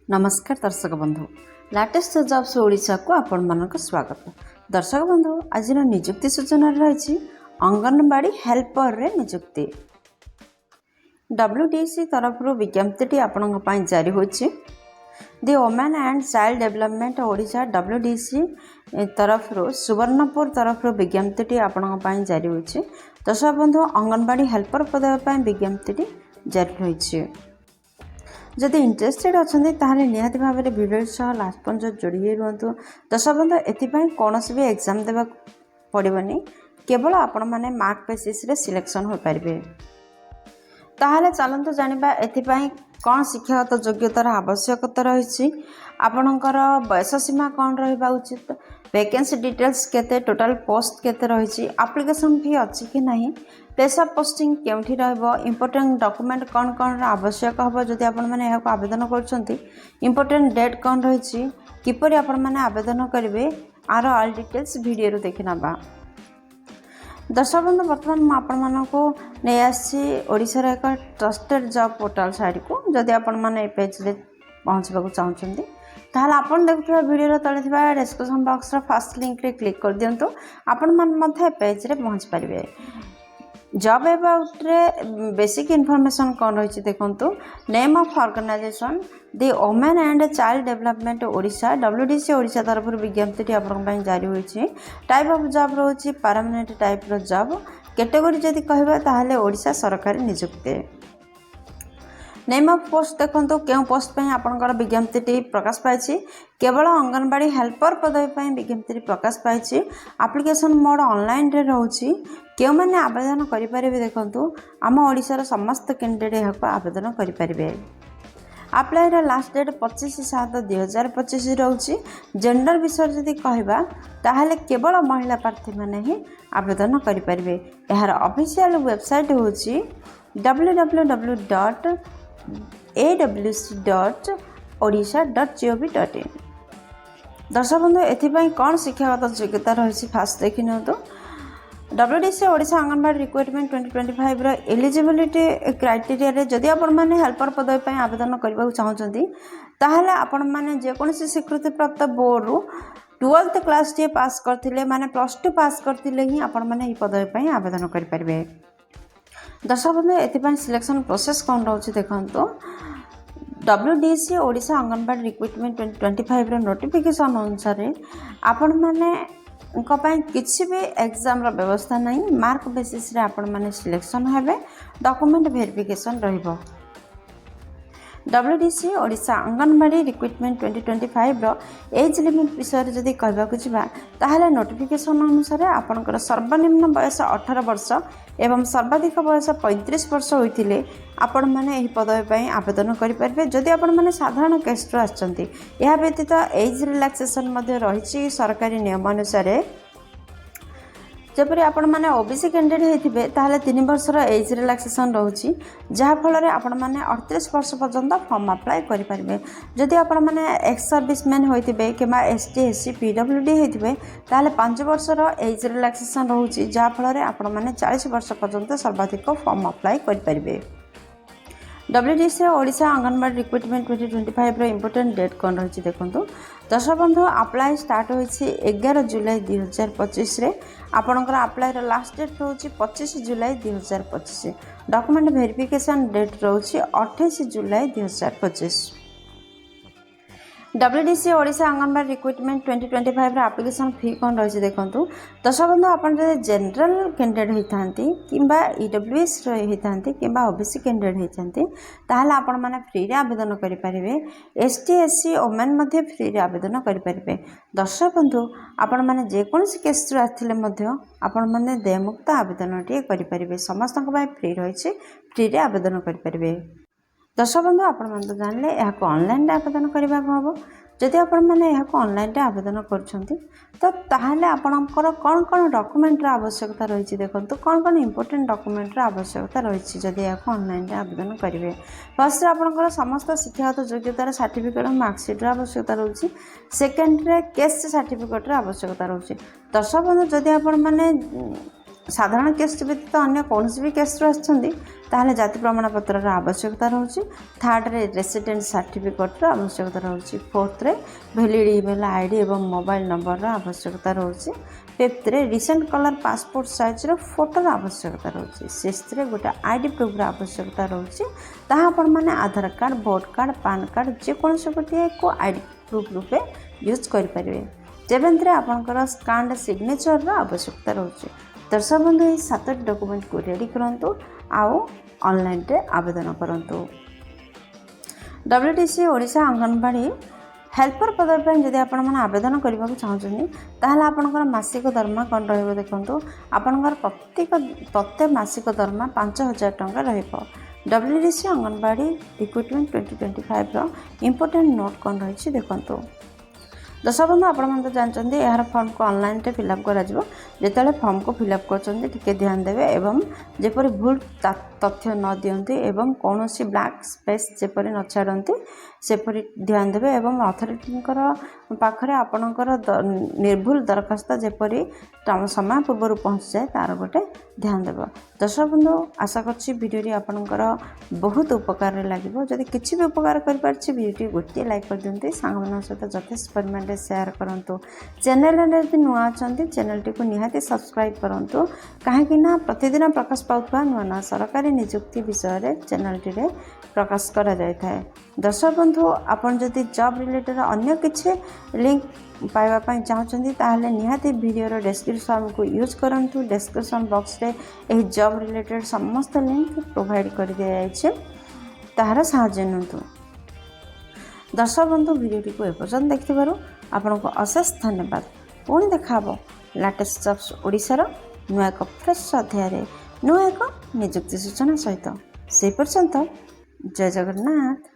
नमस्कार दर्शक बंधु लाटेस्ट जॉब्स ओडिशा को आपण मानक स्वागत। दर्शक बंधु आज निजुक्ति सूचना रही अंगनवाड़ी हेल्पर रे निजुक्ति WDC तरफ विज्ञप्ति आपण जारी होछि। The women and child development Odisha WDC तरफ सुवर्णपुर तरफ विज्ञप्ति आपण जारी होछि। दर्शक बंधु अंगनवाड़ी हेल्पर पद विज्ञप्ति जारी रही। जदि इंटरेस्टेड अच्छा ताहले निहाती भाव में वीडियो सह लास्ट पर्यंत जोड़ी रुहतु। दर्शक बंधु एथिपाई कौन भी एग्जाम देवा पड़ोनी, केवल आपण मैंने मार्क बेसिस रे सिलेक्शन हो पारे। ताहले चलतु जानिबा एथिपाई कौन शिक्षागत योग्यतार आवश्यकता रही, आपणकर बयस सीमा कौन रहा उचित, वैकेंसी डिटेल्स केते, टोटल पोस्ट केते रही, एप्लिकेशन फी अच्छी कि नहीं, प्लेस ऑफ पोस्टिंग केउठी रहबो, इंपोर्टेंट डॉक्यूमेंट कौन कौन आवश्यक हम जदि आपण मैंने यहाँ आवेदन करछंती, इंपोर्टेंट डेट कौन रही, किपरि आपण मैंने आवेदन करेंगे, आर ऑल डिटेल्स वीडियो रो देखि नबा। दर्शक बंधु बर्तमान मुझे आपण मानक नहीं आसी ओडिशार एक ट्रस्टेड जॉब पोर्टल साइट को। जदि आपण मैंने पेज रे पहुँचवाक चाहते ताहले आपण देखुवा वीडियो तले थिबा डिस्क्रिप्शन बॉक्स रो फर्स्ट लिंक रे क्लिक कर दियंतु, आपण मन मध्ये पेज रे पहुँच पारिबे। जॉब अबाउट रे बेसिक इनफॉरमेशन कौन रही देखु, name of organization the women and child development Odisha WDC Odisha तरफ विज्ञप्ति आपण जारी होती। टाइप ऑफ जॉब रोचे परमानेंट टाइप रो जॉब, कैटेगरी जदि कहबा ताहले ओडिशा सरकारी नियुक्ति। नेम ऑफ पोस्ट देखो क्यों पोस्ट पे आपंकर विज्ञप्ति प्रकाश पाई, केवल अंगनवाड़ी हेल्पर पदवी पर विज्ञप्ति प्रकाश पाई। एप्लिकेशन मोड ऑनलाइन रे रोची, क्यों मैंने आवेदन करें देखो आम ओडिशार समस्त कैंडिडेट यहाँ आवेदन करेंगे। अप्लाई लास्ट डेट 25/7/2025 रोची। जेंडर विषय जदि कहबा ताहले केवल महिला प्रार्थी मैंने ही आवेदन करेंगे। यार ऑफिशियल वेबसाइट होची www.awc.odisha.gov.in। दर्शक बंधु एथिपाई कौन शिक्षागत योग्यता रही फास्ट देखि नियंतु। WDC ओडिशा अंगनवाड़ी रिक्वायरमेंट 2025 रो एलिजिबिलिटी क्राइटेरिया रे जदि आपण माने हेल्पर पदवी पई आवेदन करबा चाहउछंती ताहले आपण माने जे कोनसी स्वीकृति प्राप्त बोर्ड रो 12th क्लास टे पास करथिले माने +2 पास करथिले ही आपण माने ई पदवी पई आवेदन करि परबे। दर्शक बंधु एथिपाई सिलेक्शन प्रोसेस कौन रोचे देखंतु। WDC ओडिशा अंगनवाड़ी रिक्वायरमेंट 2025 रो नोटिफिकेशन अनुसार आपण माने किसी भी एग्जाम रो व्यवस्था नहीं, मार्क बेसिस रे आपण माने सिलेक्शन हेबे, डॉक्यूमेंट वेरिफिकेशन रहिबो। WDC ओडिशा अंगनवाड़ी रिक्वायरमेंट 2025 रो एज लिमिट विषय जदि कहबाकू जिबा ताहले नोटिफिकेशन अनुसार आपनकर सर्वनिम्न बयस 18 वर्ष एवं सर्वाधिक बयस 35 वर्ष होइथिले आपण माने एही पदवी पई आवेदन करि परबे। जदि आपण माने साधारण केस्ट आछंती, एहा व्यतीत एज रिलैक्सेशन मध्ये रहिछि सरकारी नियम अनुसार। जपरि आपण माने OBC कैंडिडेट होइथिबे ताहले 3 वर्षर एज रिलैक्सेशन रहउछि, जहा फल रे आपण माने 38 वर्ष पर्यंत फॉर्म अप्लाई करि परिबे। जदि आपण माने एक्स सर्विसमैन होइथिबे किबा ST SC PWD होइथिबे ताहले 5 वर्षर एज रिलैक्सेशन रहउछि, जहा फल रे आपण माने 40 वर्ष पर्यंत सर्वाधिक फॉर्म अप्लाई करि परिबे। WDC ओडिशा अंगनवाड़ी रिक्वायरमेंट 2025 रो इंपोर्टेंट डेट कौन रही देखो। दर्शक बंधु अप्लाई स्टार्ट होइछि 11 जुलाई 2025 रे। आपणकर अप्लाई लास्ट डेट रोची 25 जुलाई 2025। डॉक्यूमेंट वेरिफिकेशन डेट रोची 28 जुलाई 2025। WDC Odisha anganwadi requirement 2025 application fee कौन रही देखो। दर्शक बंधु आपन जनरल कैंडिडेट होइथांती किंबा EWS होइथांती किंबा OBC कैंडिडेट होइथांती ताहले आपण माने फ्री रे आवेदन करि परिबे। ST SC वुमेन मध्ये फ्री रे आवेदन करि परिबे। दर्शक बंधु आपण माने जे कोनसी केस रो आथिले मध्ये आपण माने देयमुक्त आवेदन टे करि परिबे। समस्त को फ्री रहिछि, फ्री रे आवेदन करि परिबे। दर्शक बंधु आपण मन तो जानले यहाँ ऑनलाइन आवेदन करबा हम। जदि आपण मैंने यहाँ ऑनलाइन आवेदन करछंती तो ताहले आपणकर कौन कौन डॉक्यूमेंट आवश्यकता रही देखो, कौन कौन इंपोर्टेंट डॉक्यूमेंट आवश्यकता रही जदि यहाँ ऑनलाइन आवेदन करेंगे। फर्स्ट आपणकर समस्त शिक्षागत योग्यतार सर्टिफिकेट मार्कसीट आवश्यकता रही। सेकेंड रे केस सर्टिफिकेट आवश्यकता रही। दर्शक बंधु जदि आपण मैंने साधारण केस व्यतीत अन्य कौन भी केस आसछन्ति ताहले जाति प्रमाणपत्र आवश्यकता रोचे। थर्ड रे रेसिडेंट सर्टिफिकेट आवश्यकता रोचे। फोर्थ रे वैलिड ईमेल आईडी एवं मोबाइल नंबर आवश्यकता रोचे। फिफ्थ रे रिसेंट कलर पासपोर्ट साइज रो फोटो आवश्यकता रोचे। सिक्स्थ रे गोटे आईडी प्रूफ आवश्यकता रोचे। ताहा आपण माने Aadhaar card vote card PAN card जेकोसी गोटे को आईडी प्रूफ रूपे यूज करें। सेवेन्थ रे आपणकर स्कान्ड सिग्नेचर आवश्यकता रोचे। दर्शक बंधु ये 7 डॉक्यूमेंट को रेडी करंतु आओ ऑनलाइन रे आवेदन करंतु। डब्ल्यूडीसी ओडिशा आंगनबाड़ी हेल्पर पद पर जदि आपण मैंने आवेदन करने को चाहते ताहले आपणकर मासिक दरमा कौन रहिबो देखंतु। आपणकर प्रत्येक मासिक दरमा 5000 टंका रहिबो। डब्ल्यूडीसी आंगनबाड़ी रिक्रुटमेंट 2025 रो इंपोर्टेंट नोट कौन रही देखंतु। दर्शक बंधु आपण तो जानते यार फॉर्म को ऑनलाइन रे फिलअप करा जिते फॉर्म को फिलअप कर ध्यान देवे एवं जेपरी भूल तथ्य न दियंती एवं कौन सी ब्लैक स्पेस जेपरी न छाड़ती सेपरी ध्यान देवे एवं अथॉरिटी पाखरे आपणकर निर्भुल दरखास्त जेपरी समय पूर्व पहुँच जाए तार गोटे ध्यान देव। दर्शक बंधु आशा करछि वीडियो आपणकर बहुत उपकार लगे। जदि किसी भी उपकार कर वीडियो गोटे लाइक कर दिंती सांग सहित यथेष परिमाण में शेयर करूँ। चैनल यदि नुआ अच्छा चैनल टी को निहाती सब्सक्राइब करूँ कहीं प्रतिदिन प्रकाश पाउथवा नुआ नुआ सरकारी नियुक्ति विषय चैनल टी प्रकाश करा जाय थाए। दर्शक बंधु आपन जदि जॉब रिलेटेड अन्य किसी लिंक पाइबा चाहते ताहले निहाती वीडियो डिस्क्रिप्शन को यूज करंतु। डिस्क्रिप्शन बॉक्स रे एही जॉब रिलेटेड समस्त लिंक प्रोवाइड कर दिया जायछि ताहार सहाय्य नियंतु। दर्शक बंधु वीडियो को एपर्यंत देखिबारु आपन को अशेष धन्यवाद। पुणी देखा लेटेस्ट जॉब्स ओडिशार नुआ एक फ्रेश अध्याय नुआ एक नियुक्ति सूचना सहित से पर्यंत जय जगन्नाथ।